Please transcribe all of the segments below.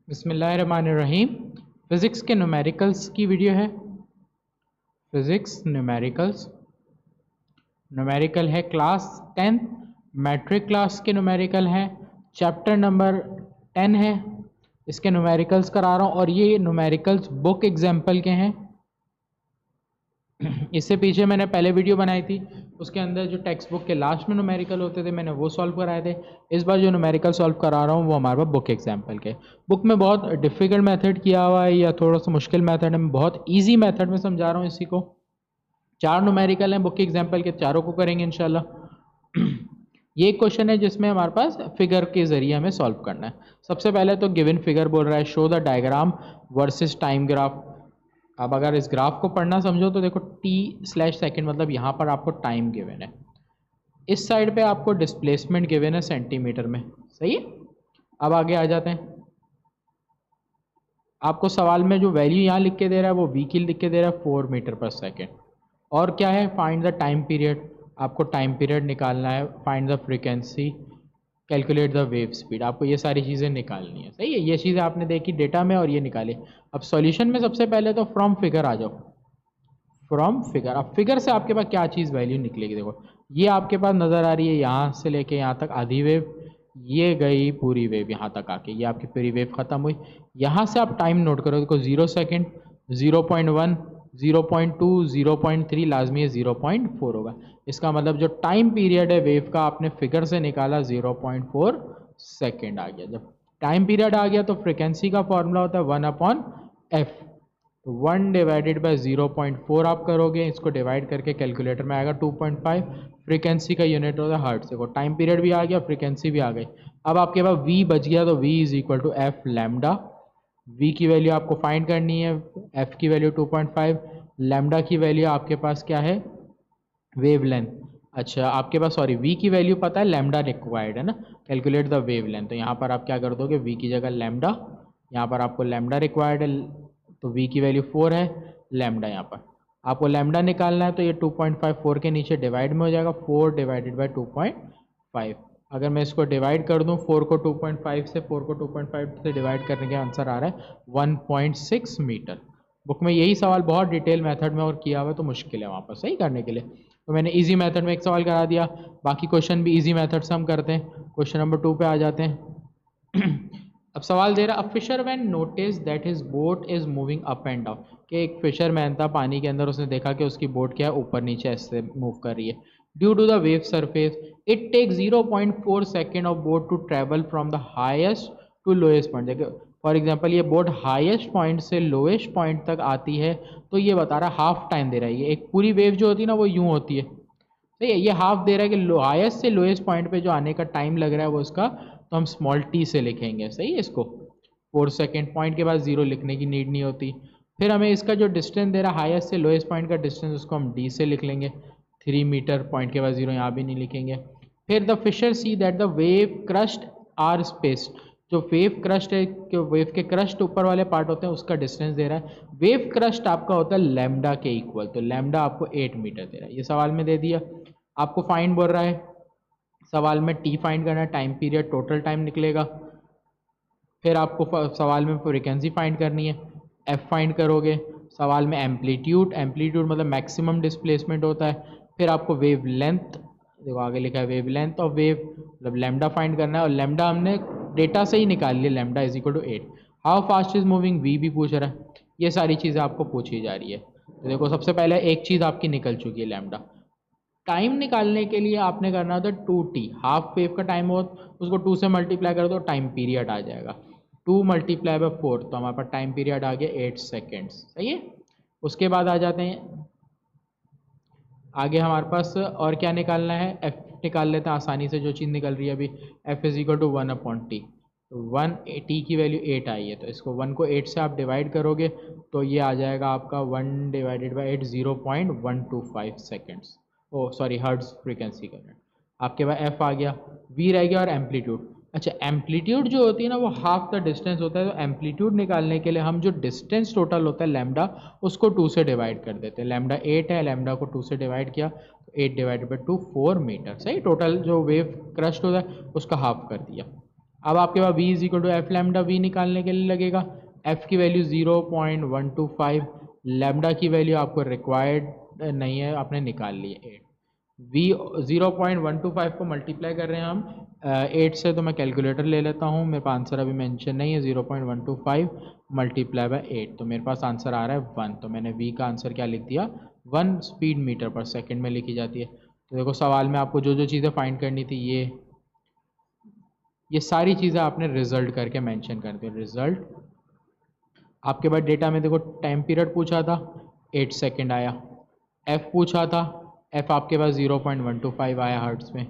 बिस्मिल्लाहिर्रहमानिर्रहीम। फिज़िक्स के न्यूमेरिकल्स की वीडियो है। फिज़िक्स न्यूमेरिकल है क्लास 10 मैट्रिक क्लास के न्यूमेरिकल हैं। चैप्टर नंबर 10 है, इसके न्यूमेरिकल्स करा रहा हूँ और ये न्यूमेरिकल्स बुक एग्जाम्पल के हैं। इससे पीछे मैंने पहले वीडियो बनाई थी, उसके अंदर जो टेक्स्ट बुक के लास्ट में न्यूमेरिकल होते थे मैंने वो सॉल्व कराए थे। इस बार जो न्यूमेरिकल सॉल्व करा रहा हूँ वो हमारे पास बुक एग्जाम्पल के। बुक में बहुत डिफ़िकल्ट मेथड किया हुआ है या थोड़ा सा मुश्किल मेथड है, मैं बहुत ईजी मेथड में समझा रहा हूँ इसी को। 4 न्यूमेरिकल हैं बुक के एग्जाम्पल के, चारों को करेंगे इंशाल्लाह। ये एक क्वेश्चन है जिसमें हमारे पास फिगर के जरिए हमें सॉल्व करना है। सबसे पहले तो गिवन फिगर बोल रहा है show the diagram versus time graph. अब अगर इस ग्राफ को पढ़ना समझो तो देखो t/सेकंड मतलब यहाँ पर आपको टाइम गिवन है, इस साइड पे आपको डिस्प्लेसमेंट गिवन है सेंटीमीटर में। सही है। अब आगे आ जाते हैं। आपको सवाल में जो वैल्यू यहाँ लिख के दे रहा है वो v की लिख के दे रहा है 4 मीटर पर सेकेंड। और क्या है, फाइंड द टाइम पीरियड। आपको टाइम पीरियड निकालना है, find the frequency, calculate the wave speed. आपको ये सारी चीज़ें निकालनी है। सही है, ये चीज़ें आपने देखी डेटा में और ये निकाली। अब सॉल्यूशन में सबसे पहले तो फ्रॉम फिगर आ जाओ। फ्रॉम फिगर, अब फिगर से आपके पास क्या चीज़ वैल्यू निकलेगी। देखो ये आपके पास नज़र आ रही है, यहाँ से लेके यहाँ तक आधी वेव, ये गई पूरी वेव यहाँ तक आके, ये आपकी पूरी वेव ख़त्म हुई। यहाँ से आप टाइम नोट करो, देखो 0 सेकेंड, 0.1, 0.2, 0.3, लाजमी है 0.4 होगा। इसका मतलब जो टाइम पीरियड है वेव का आपने फिगर से निकाला 0.4 सेकेंड आ गया। जब टाइम पीरियड आ गया तो फ्रिक्वेंसी का फॉर्मूला होता है 1/f। तो 1 डिवाइडेड बाई 0.4 आप करोगे, इसको डिवाइड करके कैलकुलेटर में आएगा 2.5। फ्रीक्वेंसी का यूनिट होता है हर्ट्ज। देखो टाइम पीरियड भी आ गया, फ्रीक्वेंसी भी आ गई। अब आपके पास v बच गया, तो v is equal to F lambda. v की वैल्यू आपको फाइंड करनी है, f की वैल्यू 2.5, लैम्डा की वैल्यू आपके पास क्या है, वेव लेंथ। अच्छा आपके पास सॉरी v की वैल्यू पता है, लैम्डा रिक्वायर्ड है ना, कैलकुलेट द वेव लेंथ। तो यहाँ पर आप क्या कर दोगे, v की जगह लैम्डा, यहाँ पर आपको लैम्डा रिक्वायर्ड है तो v की वैल्यू 4 है, लैम्डा यहाँ पर आपको लैम्डा निकालना है। तो ये 2.5 4 के नीचे डिवाइड में हो जाएगा, 4 डिवाइडेड बाई 2.5। अगर मैं इसको डिवाइड कर दूँ, 4 को 2.5 से, 4 को 2.5 से डिवाइड करने के आंसर आ रहा है 1.6 मीटर। बुक में यही सवाल बहुत डिटेल मेथड में और किया हुआ है, तो मुश्किल है वहाँ पर सही करने के लिए। तो मैंने इजी मेथड में एक सवाल करा दिया, बाकी क्वेश्चन भी इजी मेथड से हम करते हैं। क्वेश्चन नंबर 2 पे आ जाते हैं। अब सवाल दे रहा, a fisherman notice that his boat is moving up and down. कि एक फिशरमैन था पानी के अंदर, उसने देखा कि उसकी बोट क्या है, ऊपर नीचे ऐसे मूव कर रही है। Due to the wave surface it take 0.4 second of boat to travel from the highest to lowest point. देखो फॉर एग्जाम्पल ये बोट हाईएस्ट पॉइंट से लोएस्ट पॉइंट तक आती है, तो ये बता रहा है हाफ टाइम दे रहा है। ये एक पूरी वेव जो होती है ना वो यूं होती है, सही है, ये हाफ दे रहा है कि हाईएस्ट से लोएस्ट पॉइंट पे जो आने का टाइम लग रहा है वो इसका, तो हम स्मॉल टी से लिखेंगे। सही है, इसको 4 सेकेंड, पॉइंट के बाद 0 लिखने की नीड नहीं होती। फिर हमें इसका जो डिस्टेंस दे रहा है हाईएस्ट से लोएस्ट पॉइंट का डिस्टेंस, उसको हम डी से लिख लेंगे, 3 मीटर, पॉइंट के बाद 0 यहाँ भी नहीं लिखेंगे। फिर the fisher see that the wave crest are space, जो वेव क्रस्ट है, जो वेव के क्रस्ट ऊपर वाले पार्ट होते हैं उसका डिस्टेंस दे रहा है। वेव क्रस्ट आपका होता है लैम्डा के इक्वल, तो लैम्डा आपको 8 मीटर दे रहा है, ये सवाल में दे दिया। आपको फाइंड बोल रहा है, सवाल में टी फाइंड करना है, टाइम पीरियड टोटल टाइम निकलेगा। फिर आपको सवाल में फ्रीक्वेंसी फाइंड करनी है, एफ फाइंड करोगे। सवाल में एम्पलीट्यूड, एम्पलीट्यूड मतलब मैक्सिमम डिस्प्लेसमेंट होता है। फिर आपको वेव लेंथ, देखो आगे लिखा है वेव लेंथ ऑफ वेव, मतलब लैम्डा फाइंड करना है, और लैम्डा हमने डेटा से ही निकाल लिया, lambda is equal to 8। How fast is moving, V भी पूछ रहा है। ये सारी चीज़ें आपको पूछी जा रही है। तो देखो सबसे पहले एक चीज़ आपकी निकल चुकी है, लैम्डा। टाइम निकालने के लिए आपने करना होता है 2t, हाफ वेव का टाइम हो उसको 2 से मल्टीप्लाई कर दो, टाइम पीरियड आ जाएगा 2 मल्टीप्लाई बाई 4, तो हमारे पास टाइम पीरियड आ गया 8 सेकेंड्स। सही है। उसके बाद आ जाते हैं आगे, हमारे पास और क्या निकालना है, f निकाल लेते हैं आसानी से, जो चीज़ निकल रही है अभी, f is equal to 1/t। तो 1 t की वैल्यू 8 आई है, तो इसको 1 को 8 से आप डिवाइड करोगे तो ये आ जाएगा आपका 1 divided by 8, 0.125 seconds. Oh sorry, hertz frequency का रेट। आपके पास f आ गया, v रह गया और एम्पलीट्यूड। अच्छा एम्पलीट्यूड जो होती है ना वो हाफ द डिस्टेंस होता है, तो एम्पलीट्यूड निकालने के लिए हम जो डिस्टेंस टोटल होता है लैम्डा, उसको 2 से डिवाइड कर देते हैं। लैम्डा 8 है, लैम्डा को 2 से डिवाइड किया तो 8 डिवाइडेड बाई 2 4 मीटर। सही, टोटल जो वेव क्रस्ट होता है उसका हाफ कर दिया। अब आपके पास v is equal to F lambda v निकालने के लिए लगेगा। f की वैल्यू 0.125, लैम्डा की वैल्यू आपको रिक्वायर्ड नहीं है, आपने निकाल ली है 8। v 0.125 को मल्टीप्लाई कर रहे हैं हम 8 से, तो मैं कैलकुलेटर ले लेता हूँ, मेरे पास आंसर अभी मेंशन नहीं है। 0.125 मल्टीप्लाई बाय 8, तो मेरे पास आंसर आ रहा है 1। तो मैंने v का आंसर क्या लिख दिया, 1 स्पीड मीटर पर सेकेंड में लिखी जाती है। तो देखो सवाल में आपको जो जो चीज़ें फाइंड करनी थी, ये सारी चीज़ें आपने रिजल्ट करके मेंशन कर दी। रिजल्ट आपके पास डेटा में देखो टाइम पीरियड पूछा था 8 सेकेंड आया, f पूछा था, f आपके पास 0.125 आया हर्ट्स में,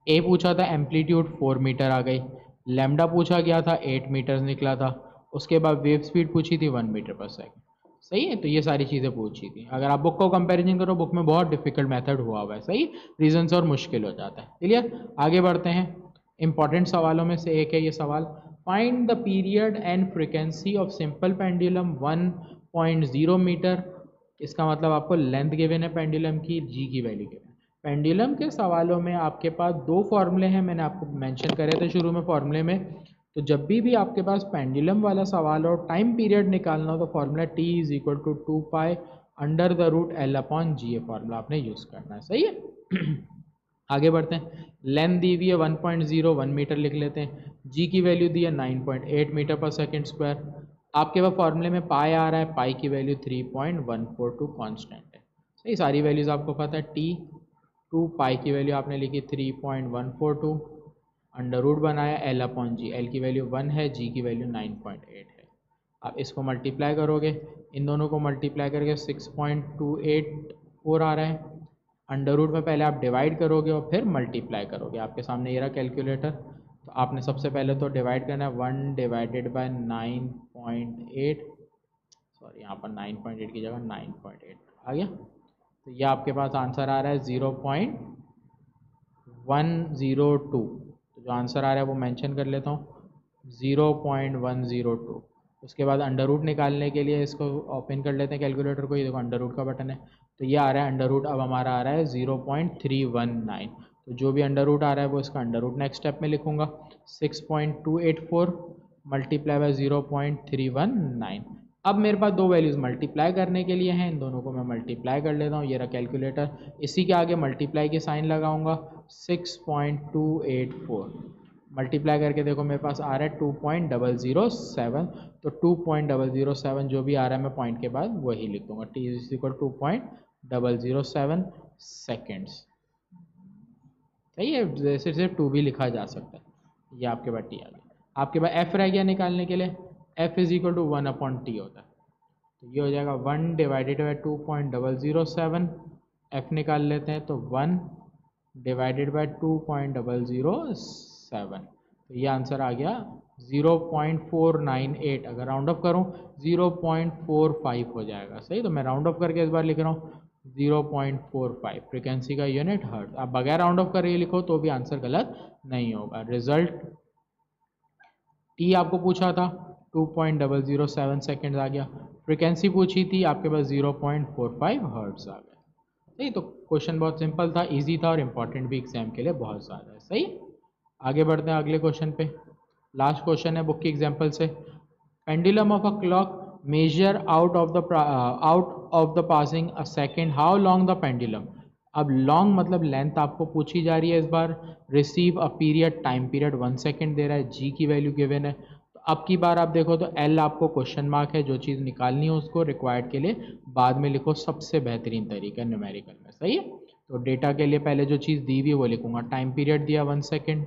a पूछा था एम्पलीट्यूड 4 मीटर आ गई, लैम्डा पूछा गया था 8 मीटर्स निकला था, उसके बाद वेव स्पीड पूछी थी 1 मीटर पर सेकेंड। सही है, तो ये सारी चीज़ें पूछी थी। अगर आप बुक को कंपैरिजन करो, बुक में बहुत डिफिकल्ट मेथड हुआ है, सही, रीजन और मुश्किल हो जाता है। क्लियर, आगे बढ़ते हैं। इंपॉर्टेंट सवालों में से एक है ये सवाल, find the period and frequency of simple pendulum 1.0 metre. इसका मतलब आपको लेंथ गिवन है पेंडुलम की, जी की वैल्यू गिवन है। पेंडुलम के सवालों में आपके पास दो फॉर्मूले हैं, मैंने आपको मेंशन करे थे शुरू में फॉर्मूले में। तो जब भी आपके पास पेंडुलम वाला सवाल और टाइम पीरियड निकालना हो, तो formula t is equal to 2 under the root l upon g, ये फॉर्मूला आपने यूज़ करना है। सही है। आगे बढ़ते हैं। लेंथ दी हुई है 1.01 मीटर लिख लेते हैं, जी की वैल्यू दी है 9.8 मीटर पर सेकेंड स्क्वायर। आपके पास फॉर्मूले में पाई आ रहा है, पाई की वैल्यू 3.142 कांस्टेंट है। सही, सारी वैल्यूज़ आपको पता है। टी 2 पाई की वैल्यू आपने लिखी 3.142, अंडर रूट बनाया एल अपॉन जी, एल की वैल्यू 1 है, जी की वैल्यू 9.8 है। आप इसको मल्टीप्लाई करोगे, इन दोनों को मल्टीप्लाई करके 6.284 आ रहा है। अंडर रूट में पहले आप डिवाइड करोगे और फिर मल्टीप्लाई करोगे। आपके सामने ये रहा कैलकुलेटर, तो आपने सबसे पहले तो डिवाइड करना है 1 डिवाइडेड बाय 9.8, सॉरी यहाँ पर 9.8 की जगह 9.8 आ गया। तो ये आपके पास आंसर आ रहा है 0.102। तो जो आंसर आ रहा है वो मेंशन कर लेता हूँ, 0.102। उसके बाद अंडर रूट निकालने के लिए इसको ओपन कर लेते हैं कैलकुलेटर को, ये देखो अंडर रूट का बटन है। तो ये आ रहा है अंडर रूट, अब हमारा आ रहा है 0.319। तो जो भी अंडर रूट आ रहा है वो इसका अंडर रूट नेक्स्ट स्टेप में लिखूंगा, 6.284 मल्टीप्लाई बाय 0.319। अब मेरे पास दो वैल्यूज़ मल्टीप्लाई करने के लिए हैं, इन दोनों को मैं मल्टीप्लाई कर लेता हूँ। ये रहा कैलकुलेटर, इसी के आगे मल्टीप्लाई के साइन लगाऊंगा, 6.284 मल्टीप्लाई करके देखो मेरे पास आ रहा है 2.007। तो 2.007 जो भी आ रहा है मैं पॉइंट के बाद वही लिख दूंगा, t इज इक्वल 2.007 सेकेंड्स। सही है, जैसे सिर्फ 2 भी लिखा जा सकता है। ये आपके पास t आ गया। आपके पास f रह गया निकालने के लिए, f is equal to 1 upon T होता है। तो ये हो जाएगा 1 डिवाइडेड बाई 2.007, f निकाल लेते हैं तो 1 डिवाइडेड बाई 2.007। तो ये आंसर आ गया 0.498। अगर राउंड अप करूँ 0.45 हो जाएगा। सही, तो मैं राउंड अप करके इस बार लिख रहा हूँ 0.45, फ्रिक्वेंसी का यूनिट हर्ट्ज। आप बगैर राउंड अप करके लिखो तो भी आंसर गलत नहीं होगा। रिजल्ट टी आपको पूछा था 2.007 सेकेंड आ गया, फ्रिक्वेंसी पूछी थी आपके पास 0.45 हर्ट्ज आ गया। सही, तो क्वेश्चन बहुत सिंपल था, इजी था और इम्पॉर्टेंट भी एग्जाम के लिए बहुत ज़्यादा है। सही, आगे बढ़ते हैं अगले क्वेश्चन पे। लास्ट क्वेश्चन है बुक की एग्जाम्पल से। Pendulum of a clock measure out of the passing a second, how long the pendulum. अब लॉन्ग मतलब लेंथ आपको पूछी जा रही है इस बार। Receive a period, time period 1 second दे रहा है, जी की वैल्यू गिवन है। तो अब की बार आप देखो तो एल आपको क्वेश्चन मार्क है, जो चीज़ निकालनी है उसको रिक्वायर्ड के लिए बाद में लिखो, सबसे बेहतरीन तरीका न्यूमेरिकल में। सही है, तो डेटा के लिए पहले जो चीज़ दी हुई है वो लिखूंगा। टाइम पीरियड दिया 1 सेकेंड,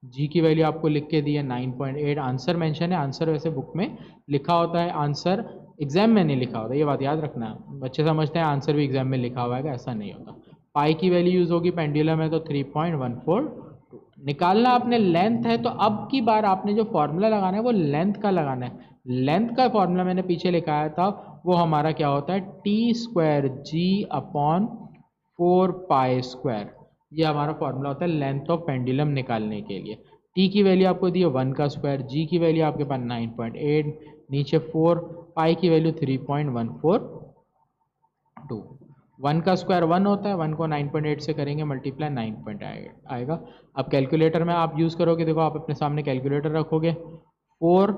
जी की वैल्यू आपको लिख के दी है 9.8, आंसर मेंशन है। आंसर वैसे बुक में लिखा होता है, आंसर एग्जाम में नहीं लिखा होता, ये बात याद रखना है। बच्चे समझते हैं आंसर भी एग्जाम में लिखा हुआ है, ऐसा नहीं होता। पाई की वैल्यू यूज़ होगी, पेंडुलम है तो 3.142 निकालना आपने लेंथ है। तो अब की बार आपने जो फॉर्मूला लगाना है वो लेंथ का लगाना है। लेंथ का फॉर्मूला मैंने पीछे लिखाया था, वो हमारा क्या होता है, टी स्क्वायर जी अपॉन 4 पाई स्क्वायर। ये हमारा फॉर्मूला होता है लेंथ ऑफ पेंडुलम निकालने के लिए। टी की वैल्यू आपको दी है 1 का स्क्वायर, जी की वैल्यू आपके पास 9.8, नीचे 4, पाई की वैल्यू 3.142। 1 का स्क्वायर 1 होता है, 1 को 9.8 से करेंगे मल्टीप्लाई 9 पॉइंट आएगा। अब कैलकुलेटर में आप यूज़ करोगे, देखो आप अपने सामने कैलकुलेटर रखोगे, 4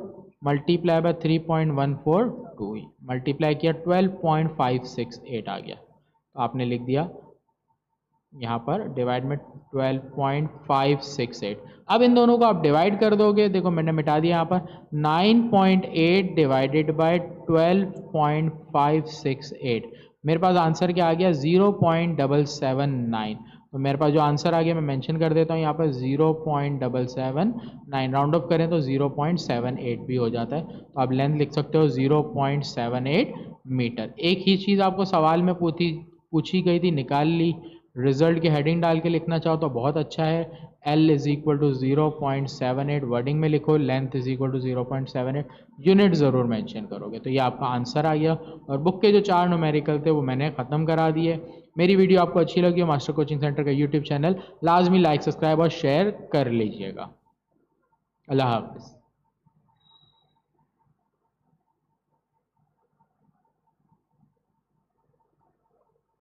मल्टीप्लाई बाय 3.142 मल्टीप्लाई किया 12.568 आ गया, तो आपने लिख दिया यहाँ पर डिवाइड में 12.568। अब इन दोनों को आप डिवाइड कर दोगे, देखो मैंने मिटा दिया यहाँ पर 9.8 डिवाइडेड बाय 12.568, मेरे पास आंसर क्या आ गया 0.779। तो मेरे पास जो आंसर आ गया मैं मेंशन कर देता हूँ यहाँ पर 0.779, राउंड ऑफ करें तो 0.78 भी हो जाता है। तो आप लेंथ लिख सकते हो 0.78 मीटर। एक ही चीज़ आपको सवाल में पूछी गई थी, निकाल ली, रिजल्ट की हेडिंग डाल के लिखना चाहो तो बहुत अच्छा है। L is equal to 0.78 wording में लिखो, length is equal to 0.78, unit ज़रूर मेंशन करोगे। तो ये आपका आंसर आ गया। और बुक के जो 4 न्यूमेरिकल थे वो मैंने ख़त्म करा दिए। मेरी वीडियो आपको अच्छी लगी हो, मास्टर कोचिंग सेंटर का यूट्यूब चैनल लाजमी लाइक, सब्सक्राइब और शेयर कर लीजिएगा। अल्लाह हाफ़िज़।